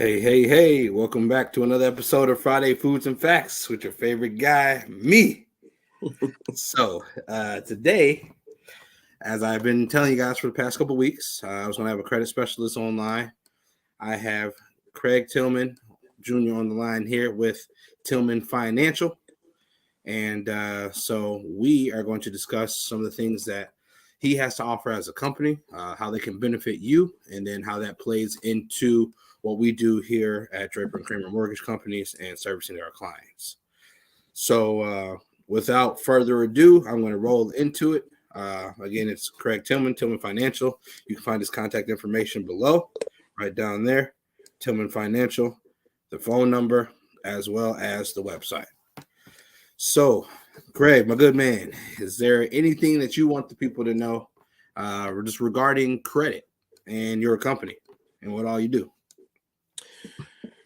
Hey, welcome back to another episode of Friday Foods and Facts with your favorite guy, me. Today, as I've been telling you guys for the past couple weeks, I was going to have a credit specialist online. I have Craig Tillman Jr. on the line here with Tillman Financial. And so we are going to discuss some of the things that he has to offer as a company, how they can benefit you, and then how that plays into what we do here at Draper and Kramer Mortgage Companies and servicing our clients. So without further ado, I'm going to roll into it. Again, it's Craig Tillman, Tillman Financial. You can find his contact information below, right down there, Tillman Financial, the phone number, as well as the website. So, Craig, my good man, is there anything that you want the people to know just regarding credit and your company and what all you do?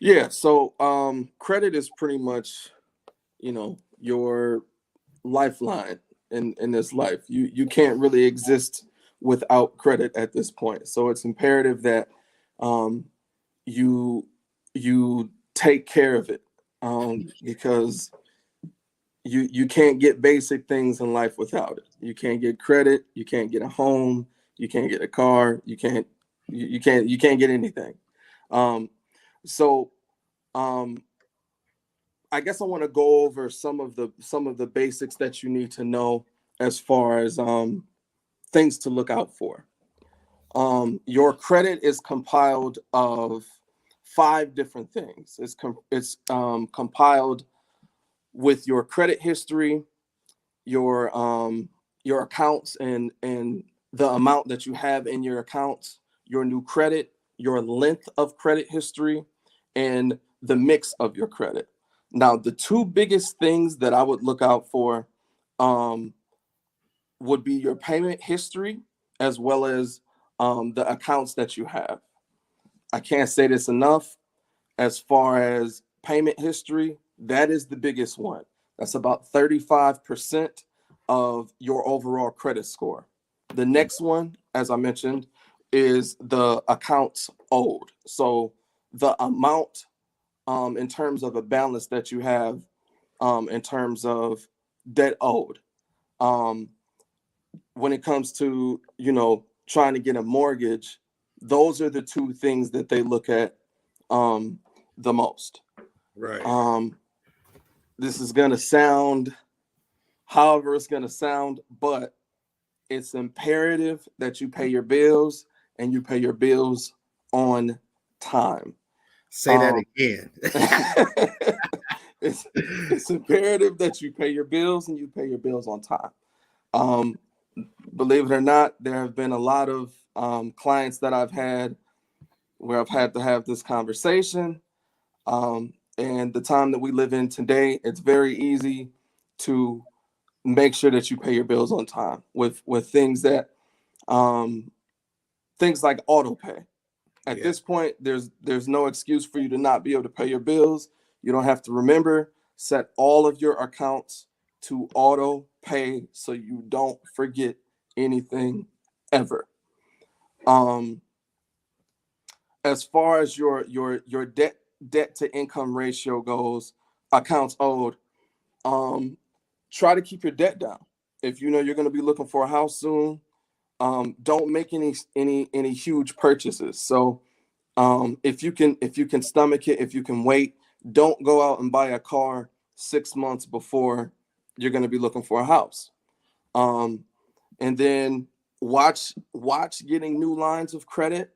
Yeah, so credit is pretty much, your lifeline in this life. You can't really exist without credit at this point. So it's imperative that you take care of it because you can't get basic things in life without it. You can't get credit, you can't get a home, you can't get a car, you can't get anything. So I guess I want to go over some of the basics that you need to know as far as things to look out for. Your credit is compiled of 5 different things. It's compiled with your credit history, your accounts and the amount that you have in your accounts, your new credit, your length of credit history, and the mix of your credit. Now, the 2 biggest things that I would look out for would be your payment history as well as the accounts that you have. I can't say this enough. As far as payment history, that is the biggest one. That's about 35% of your overall credit score. The next one, as I mentioned, is the accounts owed. So the amount in terms of a balance that you have in terms of debt owed. When it comes to, trying to get a mortgage, those are the 2 things that they look at the most. Right. This is going to sound however it's going to sound, but it's imperative that you pay your bills and you pay your bills on time. Say that again. It's imperative that you pay your bills and you pay your bills on time. Believe it or not, there have been a lot of clients that I've had where I've had to have this conversation. And the time that we live in today, it's very easy to make sure that you pay your bills on time with things that things like auto pay. At this point, there's no excuse for you to not be able to pay your bills. You don't have to remember. Set all of your accounts to auto pay so you don't forget anything ever. As far as your debt to income ratio goes, accounts owed, try to keep your debt down. If you know you're going to be looking for a house soon, don't make any huge purchases. So if you can stomach it, if you can wait, don't go out and buy a car 6 months before you're going to be looking for a house. And then watch getting new lines of credit.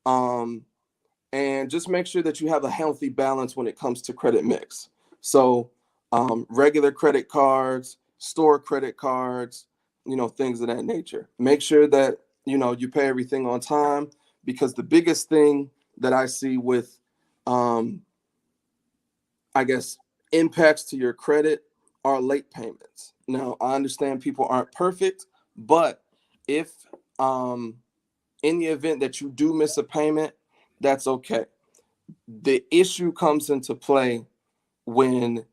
And just make sure that you have a healthy balance when it comes to credit mix. So regular credit cards, store credit cards, things of that nature. Make sure that, you pay everything on time, because the biggest thing that I see with, I guess, impacts to your credit are late payments. Now, I understand people aren't perfect, but if in the event that you do miss a payment, that's okay. The issue comes into play when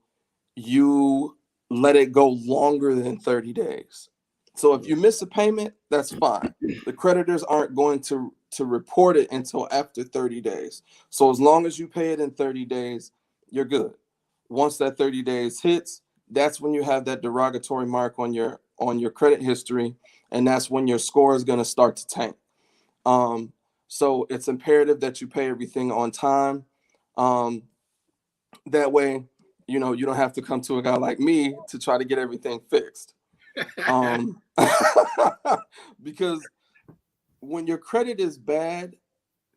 you let it go longer than 30 days. So if you miss a payment, that's fine. The creditors aren't going to to report it until after 30 days. So as long as you pay it in 30 days, you're good. Once that 30 days hits, that's when you have that derogatory mark on your credit history, and that's when your score is going to start to tank. So it's imperative that you pay everything on time. That way, you don't have to come to a guy like me to try to get everything fixed. Um, because when your credit is bad,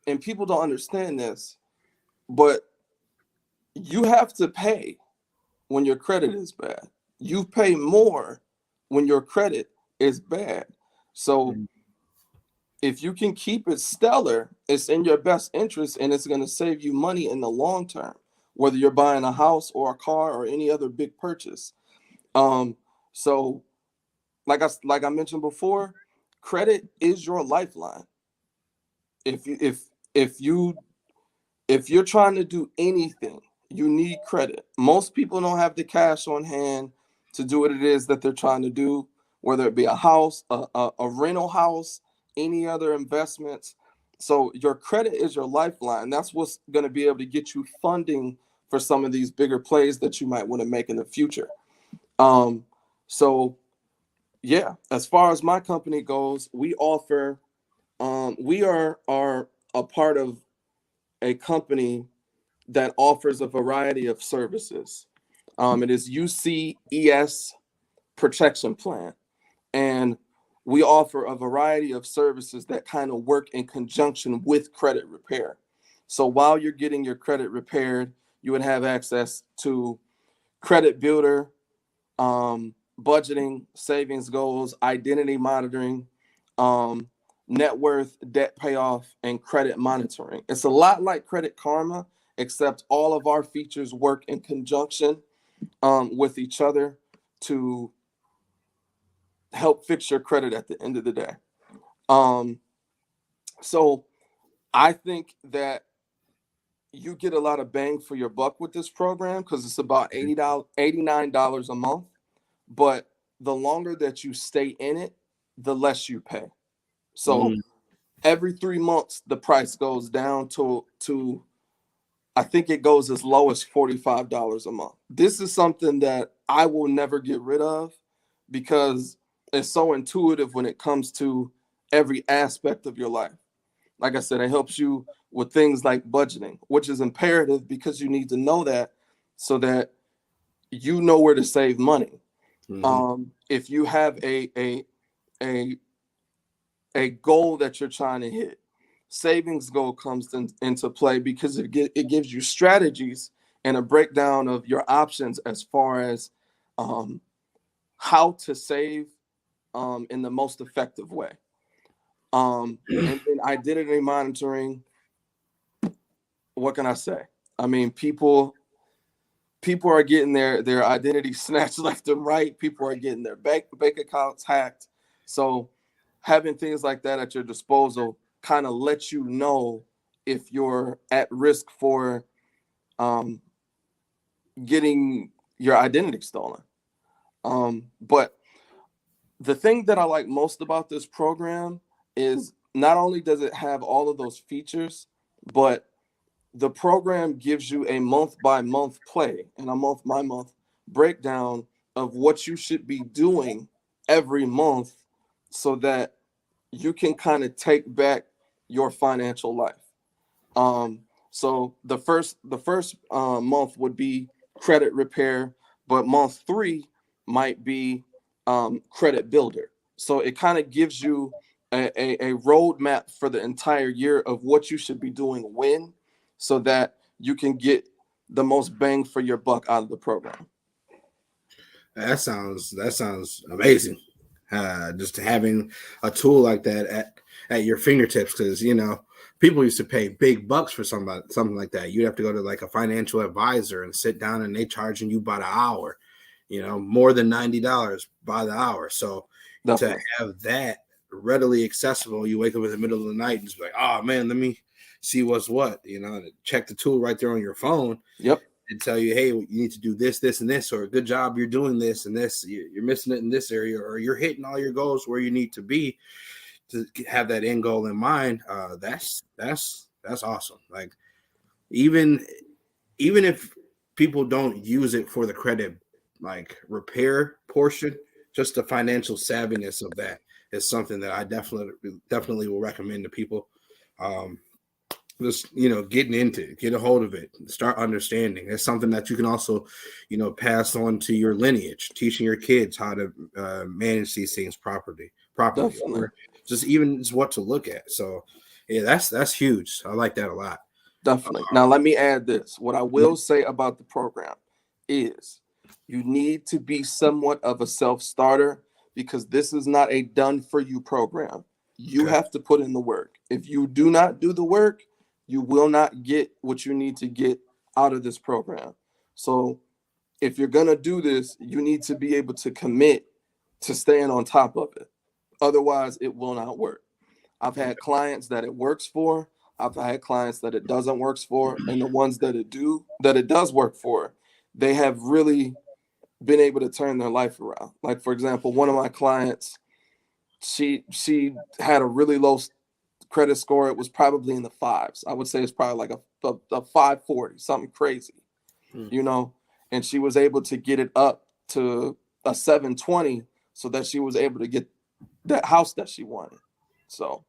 and people don't understand this, but you have to pay when your credit is bad. You pay more when your credit is bad. So if you can keep it stellar, it's in your best interest, and it's going to save you money in the long term, whether you're buying a house or a car or any other big purchase. So like I mentioned before, credit is your lifeline. If you if you if you're trying to do anything, you need credit. Most people don't have the cash on hand to do what it is that they're trying to do, whether it be a house, a rental house, any other investments. So your credit is your lifeline. That's what's going to be able to get you funding for some of these bigger plays that you might want to make in the future. So yeah, as far as my company goes, we offer, we are a part of a company that offers a variety of services. It is UCES Protection Plan, and we offer a variety of services that kind of work in conjunction with credit repair. So while you're getting your credit repaired, you would have access to credit builder, budgeting, savings goals, identity monitoring, net worth, debt payoff, and credit monitoring. It's a lot like Credit Karma, except all of our features work in conjunction with each other to help fix your credit at the end of the day. So I think that you get a lot of bang for your buck with this program because it's about $89 a month. But the longer that you stay in it, the less you pay. So every 3 months, the price goes down to I think it goes as low as $45 a month. This is something that I will never get rid of because it's so intuitive when it comes to every aspect of your life. Like I said, it helps you with things like budgeting, which is imperative because you need to know that so that you know where to save money. If you have a goal that you're trying to hit, savings goal comes into play because it gives you strategies and a breakdown of your options as far as how to save in the most effective way. And then identity monitoring, what can I say? I mean, people are getting their identity snatched left and right. People are getting their bank accounts hacked. So having things like that at your disposal kind of lets you know if you're at risk for getting your identity stolen. But the thing that I like most about this program is not only does it have all of those features, but the program gives you a month by month play and a month by month breakdown of what you should be doing every month so that you can kind of take back your financial life. So the first month would be credit repair, but month 3 might be credit builder. So it kind of gives you a roadmap for the entire year of what you should be doing when, so that you can get the most bang for your buck out of the program. That sounds amazing. Just having a tool like that at your fingertips, because people used to pay big bucks for something like that. You'd have to go to like a financial advisor and sit down, and they charging you by the hour, more than $90 by the hour. So Definitely. To have that readily accessible, you wake up in the middle of the night and just be like, oh man, let me see what's what, check the tool right there on your phone. Yep. And tell you, hey, you need to do this, this, and this, or good job, you're doing this and this, you're missing it in this area, or you're hitting all your goals where you need to be. to have that end goal in mind, that's awesome. Like even if people don't use it for the credit like repair portion, just the financial savviness of that is something that I definitely will recommend to people. Just getting into it, get a hold of it, start understanding. It's something that you can also pass on to your lineage, teaching your kids how to manage these things properly, Definitely. or just what to look at. So yeah, that's huge. I like that a lot. Definitely. Now, let me add this. What I will say about the program is you need to be somewhat of a self-starter, because this is not a done-for-you program. You Okay. have to put in the work. If you do not do the work, you will not get what you need to get out of this program. So if you're going to do this, you need to be able to commit to staying on top of it. Otherwise, it will not work. I've had clients that it works for. I've had clients that it doesn't work for, and the ones that it does work for, they have really been able to turn their life around. Like, for example, one of my clients, she had a really low credit score. It was probably in the fives. I would say it's probably like a 540, something crazy, and she was able to get it up to a 720 so that she was able to get that house that she wanted. So,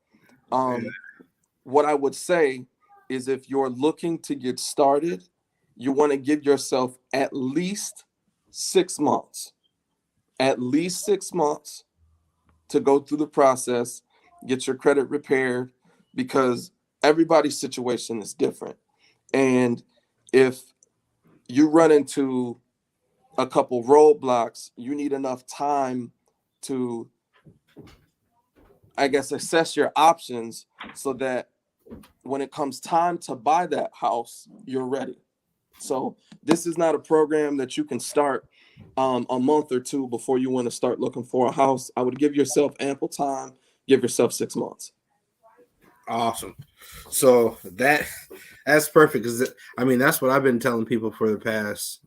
what I would say is, if you're looking to get started, you want to give yourself at least 6 months, to go through the process, get your credit repaired, because everybody's situation is different. And if you run into a couple roadblocks, you need enough time to, I guess, assess your options so that when it comes time to buy that house, you're ready. So this is not a program that you can start a month or two before you want to start looking for a house. I would give yourself ample time. Give yourself 6 months. Awesome. So that's perfect, because I mean that's what I've been telling people for the past,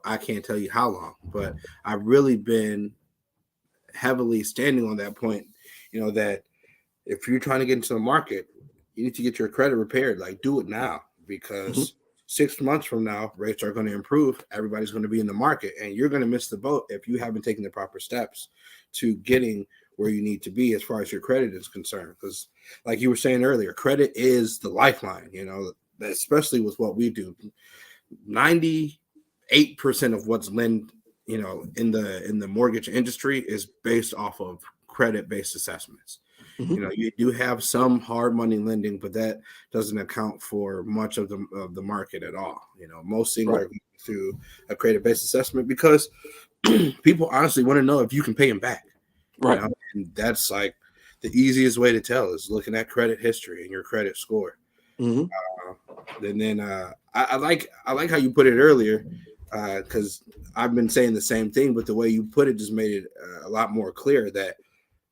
I can't tell you how long, but I've really been heavily standing on that point, that if you're trying to get into the market, you need to get your credit repaired. Like, do it now, Mm-hmm. because 6 months from now, rates are going to improve. Everybody's going to be in the market, and you're going to miss the boat if you haven't taken the proper steps to getting where you need to be as far as your credit is concerned. Because, like you were saying earlier, credit is the lifeline. Especially with what we do. 98% of what's lent, in the mortgage industry is based off of credit-based assessments. Mm-hmm. You do have some hard money lending, but that doesn't account for much of the market at all. Most things Right. are going through a credit-based assessment, because people honestly want to know if you can pay them back. Right. And that's like the easiest way to tell is looking at credit history and your credit score. Mm-hmm. And then I like how you put it earlier, because I've been saying the same thing, but the way you put it just made it a lot more clear that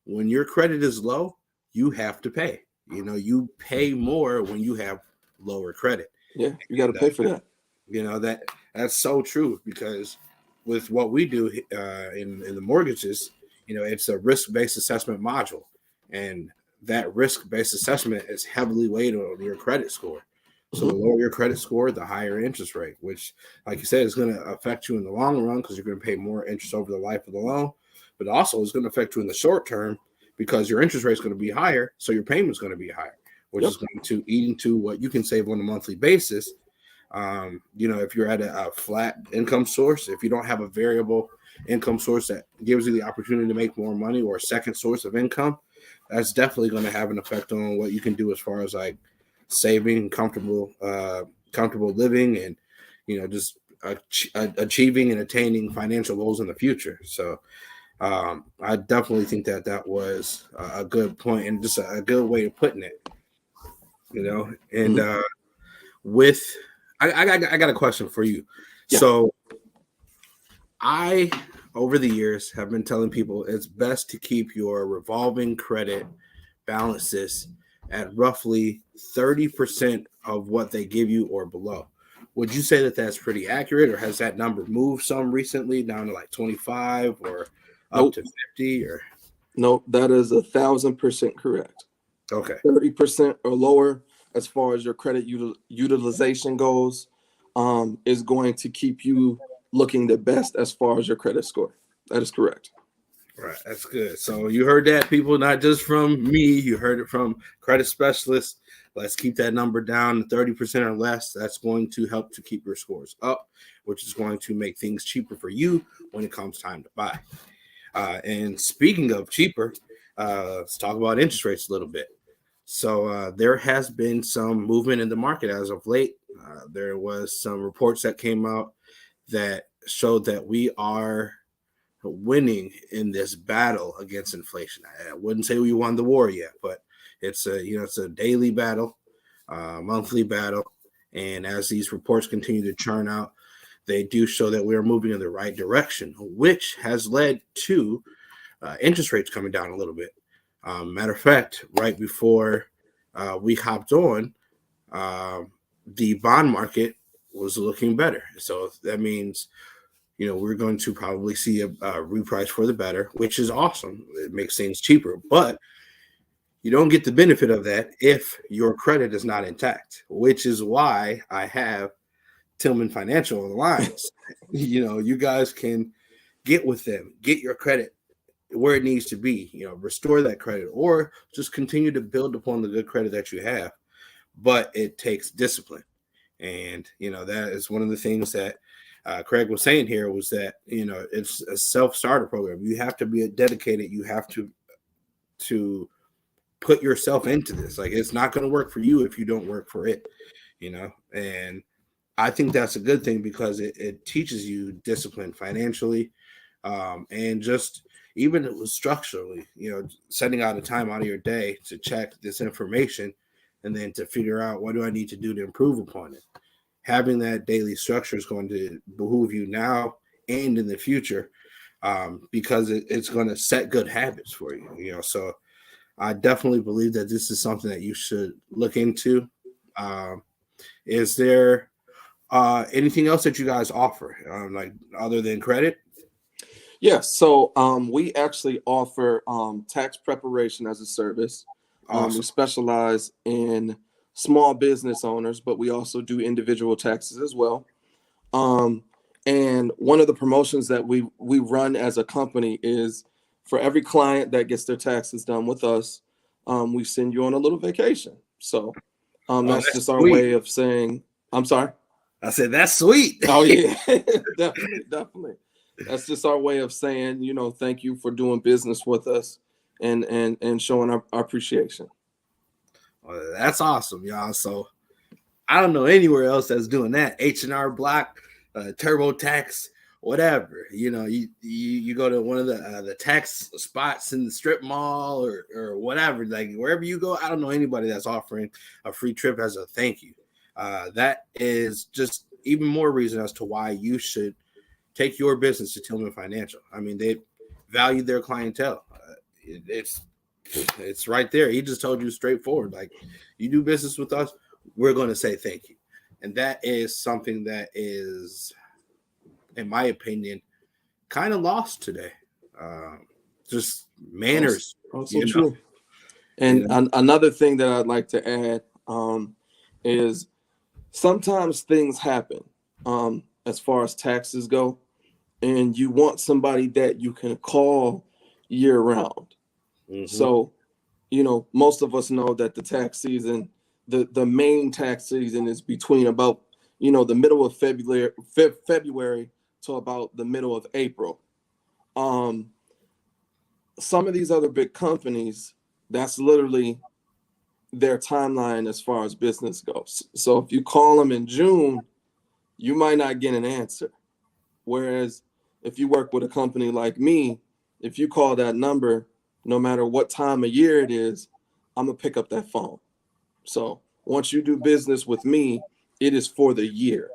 when your credit is low, you have to pay. You pay more when you have lower credit. Yeah, you got to pay for that. That's so true, because with what we do in the mortgages, it's a risk-based assessment module, and that risk-based assessment is heavily weighted on your credit score. So the Mm-hmm. lower your credit score, the higher interest rate, which, like you said, is going to affect you in the long run, because you're going to pay more interest over the life of the loan. But also, it's going to affect you in the short term, because your interest rate is going to be higher, so your payment is going to be higher, which Yep. is going to eat into what you can save on a monthly basis. If you're at a flat income source, if you don't have a variable income source that gives you the opportunity to make more money, or a second source of income, that's definitely going to have an effect on what you can do as far as like saving, comfortable living, and just achieving and attaining financial goals in the future. So I definitely think that was a good point, and just a good way of putting it. And Mm-hmm. with I got a question for you. Yeah. So I, over the years, have been telling people it's best to keep your revolving credit balances at roughly 30% of what they give you or below. Would you say that that's pretty accurate, or has that number moved some recently down to like 25 or up Nope. to 50? Or Nope, that is 1,000% correct. Okay. 30% or lower as far as your credit utilization goes, is going to keep you looking the best as far as your credit score. That is correct. Right, that's good. So you heard that, people, not just from me. You heard it from credit specialists. Let's keep that number down to 30% or less. That's going to help to keep your scores up, which is going to make things cheaper for you when it comes time to buy. And speaking of cheaper, let's talk about interest rates a little bit. So there has been some movement in the market as of late. There was some reports that came out that showed that we are winning in this battle against inflation. I wouldn't say we won the war yet, but it's a daily battle, monthly battle, and as these reports continue to churn out, they do show that we are moving in the right direction, which has led to interest rates coming down a little bit. Matter of fact, right before we hopped on, the bond market was looking better. So that means, we're going to probably see a reprice for the better, which is awesome. It makes things cheaper, but you don't get the benefit of that if your credit is not intact, which is why I have Tillman Financial on the lines. You guys can get with them, get your credit where it needs to be, restore that credit, or just continue to build upon the good credit that you have. But it takes discipline. And, that is one of the things that Craig was saying here was that, it's a self-starter program. You have to be dedicated. You have to put yourself into this. Like, it's not going to work for you if you don't work for it, and I think that's a good thing because it teaches you discipline financially, and just even structurally, setting out a time out of your day to check this information and then to figure out what do I need to do to improve upon it. Having that daily structure is going to behoove you now and in the future, because it's going to set good habits for you. So I definitely believe that this is something that you should look into. Is there anything else that you guys offer, like other than credit? Yes. So we actually offer tax preparation as a service. We Awesome. specialize in small business owners, but we also do individual taxes as well. And one of the promotions that we run as a company is for every client that gets their taxes done with us, we send you on a little vacation. So that's just our sweet. way of saying, I'm sorry. I said, that's sweet. Oh yeah, definitely. That's just our way of saying, thank you for doing business with us and showing our appreciation. Well, that's awesome, y'all. So I don't know anywhere else that's doing that. H&R Block, TurboTax, whatever. You go to one of the tax spots in the strip mall or whatever, like wherever you go. I don't know anybody that's offering a free trip as a thank you. That is just even more reason as to why you should take your business to Tillman Financial. I mean, they value their clientele. It's right there. He just told you straightforward, like, you do business with us, we're going to say thank you. And that is something that is, in my opinion, kind of lost today. Just manners. Also true. And another thing that I'd like to add is sometimes things happen as far as taxes go, and you want somebody that you can call year round. Mm-hmm. So, most of us know that the tax season, the main tax season is between about, the middle of February to about the middle of April. Some of these other big companies, that's literally their timeline as far as business goes. So if you call them in June, you might not get an answer. Whereas if you work with a company like me, if you call that number, no matter what time of year it is, I'm going to pick up that phone. So once you do business with me, it is for the year.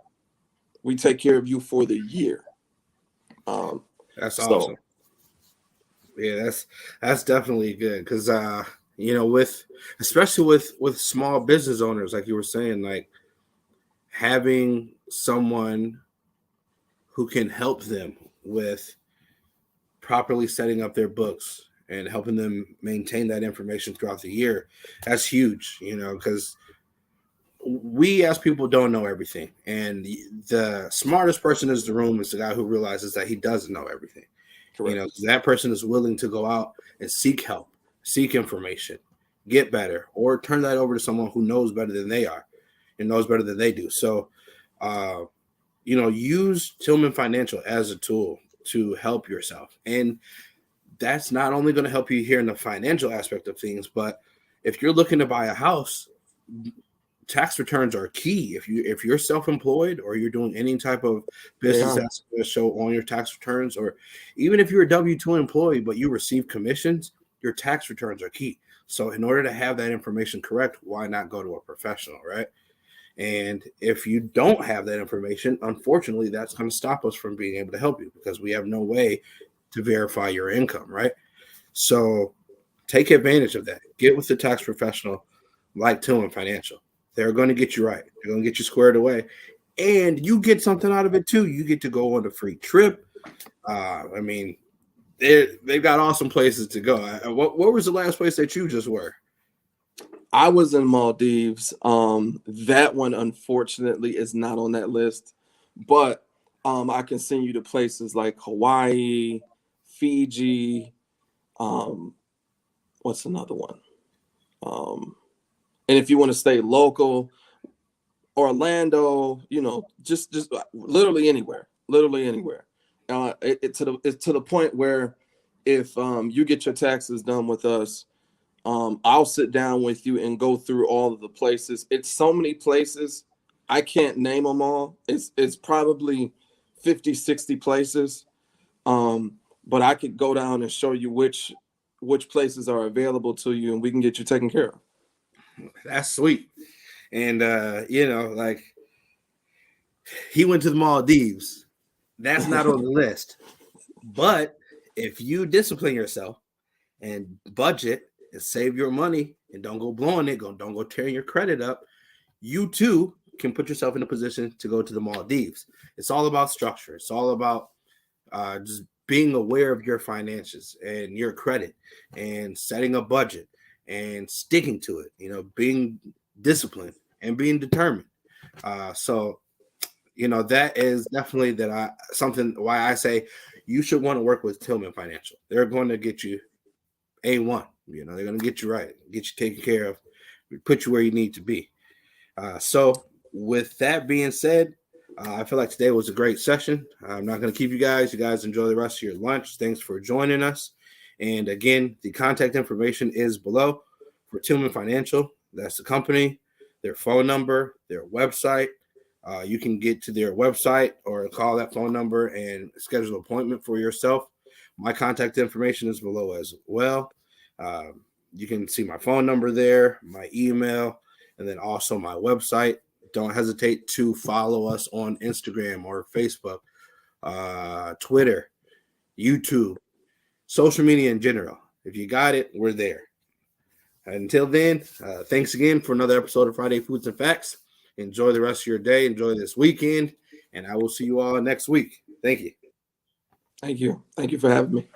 We take care of you for the year. That's awesome. Yeah, that's definitely good because especially with small business owners, like you were saying, like having someone who can help them with properly setting up their books and helping them maintain that information throughout the year. That's huge, because we as people don't know everything. And the smartest person in the room is the guy who realizes that he doesn't know everything. Correct. That person is willing to go out and seek help, seek information, get better, or turn that over to someone who knows better than they are and knows better than they do. So, use Tillman Financial as a tool to help yourself. And that's not only going to help you here in the financial aspect of things, but if you're looking to buy a house, tax returns are key. If you're self-employed or you're doing any type of business that's going to show on your tax returns, or even if you're a W-2 employee but you receive commissions, your tax returns are key. So in order to have that information correct, why not go to a professional, right? And if you don't have that information, unfortunately, that's going to stop us from being able to help you because we have no way to verify your income, right? So take advantage of that. Get with the tax professional like Tillman Financial. They're going to get you right. They're going to get you squared away. And you get something out of it, too. You get to go on a free trip. They've got awesome places to go. What was the last place that you just were? I was in Maldives. That one, unfortunately, is not on that list. But I can send you to places like Hawaii, Fiji. What's another one? And if you want to stay local, Orlando, just literally anywhere. It's to the point where if you get your taxes done with us, I'll sit down with you and go through all of the places. It's so many places. I can't name them all. It's probably 50, 60 places. But I could go down and show you which places are available to you and we can get you taken care of. That's sweet. And, he went to the Maldives. That's not on the list. But if you discipline yourself and budget and save your money and don't go blowing it, don't go tearing your credit up, you too can put yourself in a position to go to the Maldives. It's all about structure. It's all about just being aware of your finances and your credit and setting a budget and sticking to it, being disciplined and being determined. That is definitely something why I say you should want to work with Tillman Financial. They're going to get you A1. They're going to get you right, get you taken care of, put you where you need to be. So with that being said, I feel like today was a great session. I'm not going to keep you guys. You guys enjoy the rest of your lunch. Thanks for joining us. And again, the contact information is below for Tillman Financial. That's the company, their phone number, their website. You can get to their website or call that phone number and schedule an appointment for yourself. My contact information is below as well. You can see my phone number there, my email, and then also my website. Don't hesitate to follow us on Instagram or Facebook, Twitter, YouTube, social media in general. If you got it, we're there. Until then, thanks again for another episode of Friday Foods and Facts. Enjoy the rest of your day. Enjoy this weekend. And I will see you all next week. Thank you. Thank you. Thank you for having me.